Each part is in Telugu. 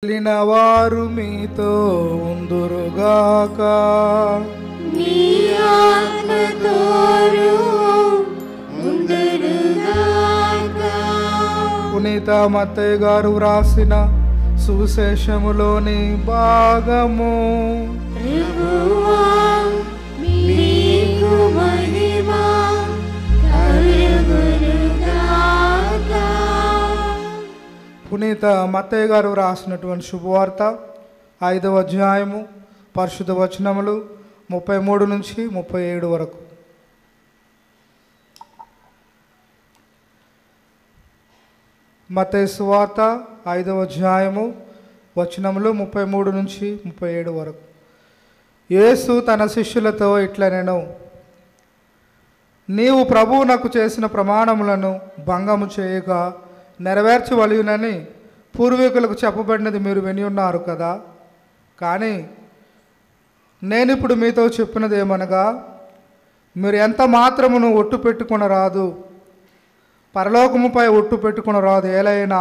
వెళ్ళిన వారు మీతో ఉందురుగాక. నీ ఆత్మతోను ఉందురుగాక. పునీత మత్తయ్య గారు వ్రాసిన సువిశేషములోని భాగము. ప్రభువా, మీకు మహిమ కలుగునుగాక. పునీత మత్తయ్య గారు వ్రాసినటువంటి శుభవార్త 5వ అధ్యాయము పరిశుద్ధ వచనములు 33 నుంచి 37 వరకు. మత్తయి సువార్త 5వ అధ్యాయము వచనములు 33 నుంచి 37 వరకు. యేసు తన శిష్యులతో ఇట్లనెను, నీవు ప్రభువునకు చేసిన ప్రమాణములను భంగము చేయక నెరవేర్చవలయునని పూర్వీకులకు చెప్పబడినది మీరు విని ఉన్నారు కదా. కానీ నేనిప్పుడు మీతో చెప్పినది ఏమనగా, మీరు ఎంత మాత్రమును ఒట్టు పెట్టుకొనరాదు, పరలోకముపై ఒట్టు పెట్టుకొనరాదు, ఏలైనా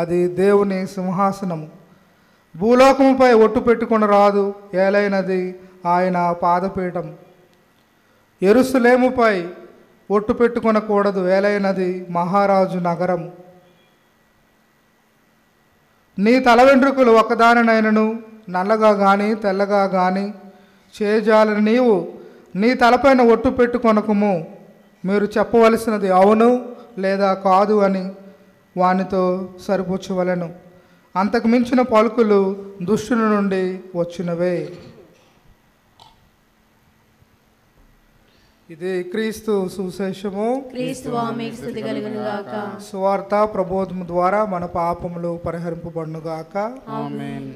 అది దేవుని సింహాసనము. భూలోకముపై ఒట్టు పెట్టుకొనరాదు, ఏలైనది ఆయన పాదపీఠం. యెరూషలేముపై ఒట్టు పెట్టుకొనకూడదు, ఏలైనది మహారాజు నగరం. నీ తల వెంట్రుకలు ఒకదానినైనను నల్లగా కానీ తెల్లగా కానీ చేయజాలని నీవు నీ తలపైన ఒట్టు పెట్టుకొనకుము. మీరు చెప్పవలసినది అవును లేదా కాదు అని వానితో సరిపుచ్చవలెను. అంతకు మించిన పలుకులు దుష్టుని నుండి వచ్చినవే. ఇది క్రీస్తు సువిశేషము. క్రీస్తువా, మీకు స్తుతి కలుగునుగాక. సువార్త ప్రబోధము ద్వారా మన పాపములు పరిహరింపబడునుగాక. ఆమేన్.